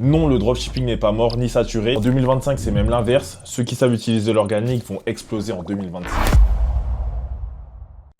Non, le dropshipping n'est pas mort ni saturé. En 2025, c'est même l'inverse. Ceux qui savent utiliser l'organique vont exploser en 2026.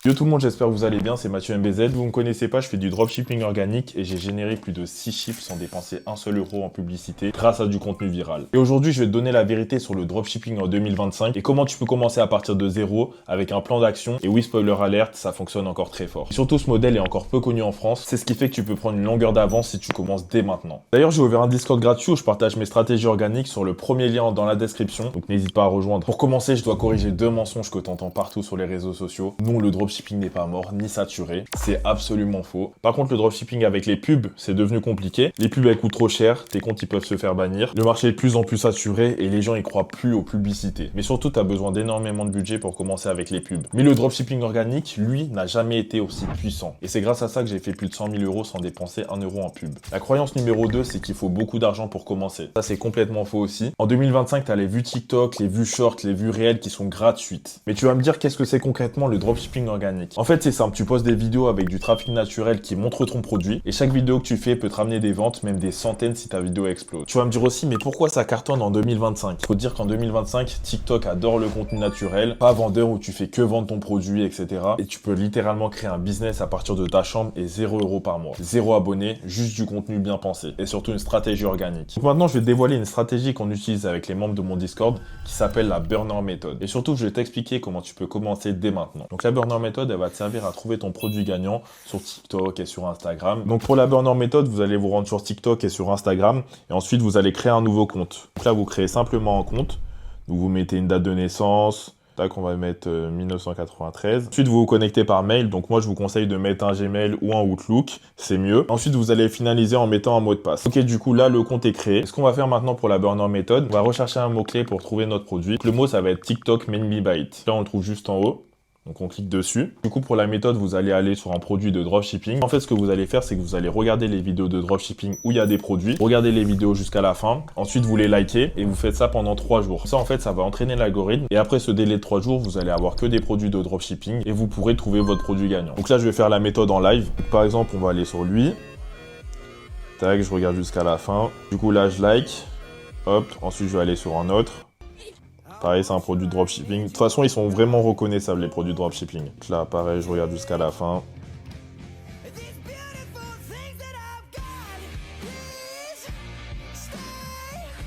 Yo tout le monde, j'espère que vous allez bien, c'est Mathieu MBZ. Vous ne me connaissez pas, je fais du dropshipping organique et j'ai généré plus de 6 chiffres sans dépenser un seul euro en publicité grâce à du contenu viral. Et aujourd'hui, je vais te donner la vérité sur le dropshipping en 2025 et comment tu peux commencer à partir de zéro avec un plan d'action. Et oui, spoiler alert, ça fonctionne encore très fort. Et surtout, ce modèle est encore peu connu en France. C'est ce qui fait que tu peux prendre une longueur d'avance si tu commences dès maintenant. D'ailleurs, j'ai ouvert un Discord gratuit où je partage mes stratégies organiques sur le premier lien dans la description. Donc n'hésite pas à rejoindre. Pour commencer, je dois corriger 2 mensonges que tu entends partout sur les réseaux sociaux. Non, le dropshipping n'est pas mort ni saturé, c'est absolument faux. Par contre, le dropshipping avec les pubs, c'est devenu compliqué. Les pubs elles coûtent trop cher, tes comptes ils peuvent se faire bannir. Le marché est de plus en plus saturé et les gens ils croient plus aux publicités. Mais surtout, tu as besoin d'énormément de budget pour commencer avec les pubs. Mais le dropshipping organique, lui, n'a jamais été aussi puissant. Et c'est grâce à ça que j'ai fait plus de 100 000 euros sans dépenser 1 euro en pub. La croyance numéro 2, c'est qu'il faut beaucoup d'argent pour commencer. Ça, c'est complètement faux aussi. En 2025, tu as les vues TikTok, les vues short, les vues réelles qui sont gratuites. Mais tu vas me dire qu'est-ce que c'est concrètement le dropshipping organique? En fait, c'est simple, tu postes des vidéos avec du trafic naturel qui montre ton produit et chaque vidéo que tu fais peut te ramener des ventes, même des centaines si ta vidéo explose. Tu vas me dire aussi, mais pourquoi ça cartonne en 2025? Il faut te dire qu'en 2025, TikTok adore le contenu naturel, pas vendeur où tu fais que vendre ton produit, etc. Et tu peux littéralement créer un business à partir de ta chambre et 0 euros par mois. 0 abonnés, juste du contenu bien pensé et surtout une stratégie organique. Donc maintenant, je vais te dévoiler une stratégie qu'on utilise avec les membres de mon Discord qui s'appelle la Burner Method. Et surtout, je vais t'expliquer comment tu peux commencer dès maintenant. Donc la Burner Method, elle va te servir à trouver ton produit gagnant sur TikTok et sur Instagram. Donc pour la Burner Method, vous allez vous rendre sur TikTok et sur Instagram et ensuite vous allez créer un nouveau compte. Donc là, vous créez simplement un compte. Donc vous mettez une date de naissance. Tac, on va mettre 1993. Ensuite, vous vous connectez par mail. Donc moi, je vous conseille de mettre un Gmail ou un Outlook. C'est mieux. Ensuite, vous allez finaliser en mettant un mot de passe. Ok, du coup, là, le compte est créé. Ce qu'on va faire maintenant pour la Burner Method, on va rechercher un mot-clé pour trouver notre produit. Le mot, ça va être TikTok Made Me Buy It. Là, on le trouve juste en haut. Donc on clique dessus. Du coup, pour la méthode, vous allez aller sur un produit de dropshipping. En fait, ce que vous allez faire, c'est que vous allez regarder les vidéos de dropshipping où il y a des produits. Regardez les vidéos jusqu'à la fin. Ensuite, vous les likez et vous faites ça pendant 3 jours. Ça, en fait, ça va entraîner l'algorithme. Et après ce délai de 3 jours, vous allez avoir que des produits de dropshipping et vous pourrez trouver votre produit gagnant. Donc là, je vais faire la méthode en live. Donc, par exemple, on va aller sur lui. Tac, je regarde jusqu'à la fin. Du coup, là, je like. Hop. Ensuite, je vais aller sur un autre. Pareil, c'est un produit de dropshipping. De toute façon, ils sont vraiment reconnaissables, les produits de dropshipping. Donc là, pareil, je regarde jusqu'à la fin.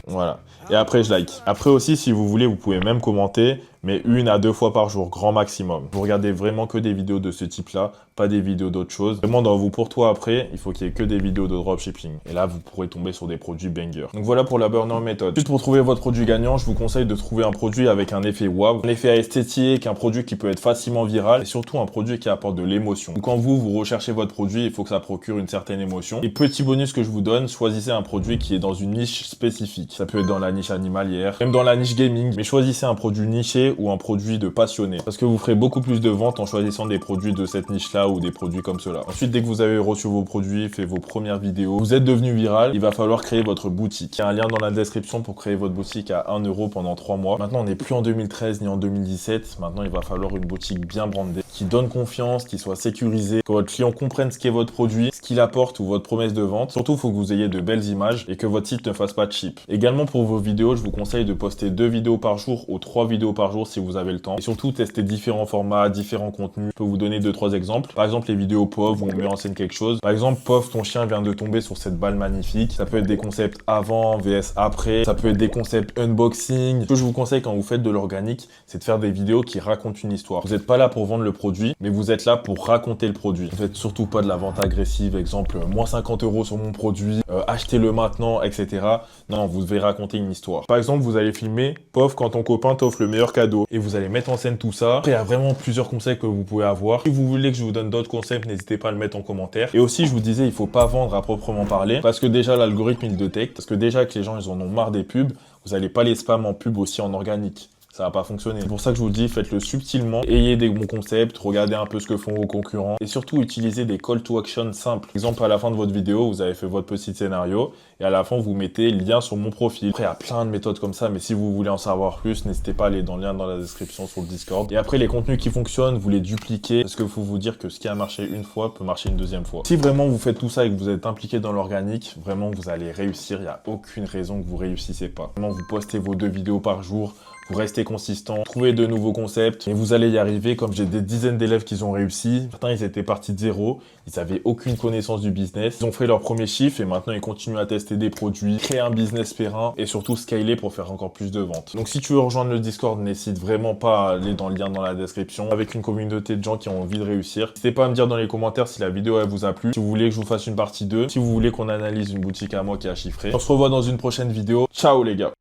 Voilà. Et après, je like. Après aussi, si vous voulez, vous pouvez même commenter, mais 1 à 2 fois par jour, grand maximum. Vous regardez vraiment que des vidéos de ce type-là, pas des vidéos d'autres choses. Vraiment, dans vous pour toi après, il faut qu'il y ait que des vidéos de dropshipping. Et là, vous pourrez tomber sur des produits bangers. Donc voilà pour la Burner Method. Ensuite, pour trouver votre produit gagnant, je vous conseille de trouver un produit avec un effet wow, un effet esthétique, un produit qui peut être facilement viral et surtout un produit qui apporte de l'émotion. Donc quand vous recherchez votre produit, il faut que ça procure une certaine émotion. Et petit bonus que je vous donne, choisissez un produit qui est dans une niche spécifique. Ça peut être dans la niche animalière, même dans la niche gaming, mais choisissez un produit niché ou un produit de passionné. Parce que vous ferez beaucoup plus de ventes en choisissant des produits de cette niche-là ou des produits comme cela. Ensuite, dès que vous avez reçu vos produits, fait vos premières vidéos, vous êtes devenu viral, il va falloir créer votre boutique. Il y a un lien dans la description pour créer votre boutique à 1 euro pendant 3 mois. Maintenant, on n'est plus en 2013 ni en 2017. Maintenant, il va falloir une boutique bien brandée, qui donne confiance, qui soit sécurisée, que votre client comprenne ce qu'est votre produit, ce qu'il apporte ou votre promesse de vente. Surtout, il faut que vous ayez de belles images et que votre site ne fasse pas de cheap. Également, pour vos vidéos, je vous conseille de poster 2 vidéos par jour ou 3 vidéos par jour si vous avez le temps. Et surtout, tester différents formats, différents contenus. Je peux vous donner 2-3 exemples. Par exemple, les vidéos POV où on met en scène quelque chose. Par exemple, POV, ton chien vient de tomber sur cette balle magnifique. Ça peut être des concepts avant, vs après. Ça peut être des concepts unboxing. Ce que je vous conseille quand vous faites de l'organique, c'est de faire des vidéos qui racontent une histoire. Vous n'êtes pas là pour vendre le produit, mais vous êtes là pour raconter le produit. Ne faites surtout pas de la vente agressive. Exemple, moins 50 euros sur mon produit, achetez-le maintenant, etc. Non, vous devez raconter une histoire. Par exemple, vous allez filmer POV quand ton copain t'offre le meilleur cadeau et vous allez mettre en scène tout ça. Après, il y a vraiment plusieurs conseils que vous pouvez avoir. Si vous voulez que je vous donne d'autres conseils, n'hésitez pas à le mettre en commentaire. Et aussi, je vous disais, il faut pas vendre à proprement parler parce que déjà, l'algorithme, il détecte. Parce que déjà, que les gens, ils en ont marre des pubs, vous n'allez pas les spam en pub aussi en organique. ça va pas fonctionner. C'est pour ça que je vous le dis, faites-le subtilement, ayez des bons concepts, regardez un peu ce que font vos concurrents et surtout utilisez des call to action simples. Par exemple, à la fin de votre vidéo, vous avez fait votre petit scénario et à la fin, vous mettez lien sur mon profil. Après, il y a plein de méthodes comme ça, mais si vous voulez en savoir plus, n'hésitez pas à aller dans le lien dans la description sur le Discord. Et après, les contenus qui fonctionnent, vous les dupliquez parce qu'il faut vous dire que ce qui a marché une fois peut marcher une deuxième fois. Si vraiment vous faites tout ça et que vous êtes impliqué dans l'organique, vraiment, vous allez réussir. Il n'y a aucune raison que vous réussissez pas. Vraiment, vous postez vos 2 vidéos par jour. Vous restez consistant, trouvez de nouveaux concepts et vous allez y arriver. Comme j'ai des dizaines d'élèves qui ont réussi, certains ils étaient partis de zéro, ils avaient aucune connaissance du business, ils ont fait leur premier chiffre et maintenant ils continuent à tester des produits, créer un business périn et surtout scaler pour faire encore plus de ventes. Donc si tu veux rejoindre le Discord, n'hésite vraiment pas à aller dans le lien dans la description avec une communauté de gens qui ont envie de réussir. N'hésitez pas à me dire dans les commentaires si la vidéo elle vous a plu, si vous voulez que je vous fasse une partie 2, si vous voulez qu'on analyse une boutique à moi qui a chiffré. On se revoit dans une prochaine vidéo. Ciao les gars!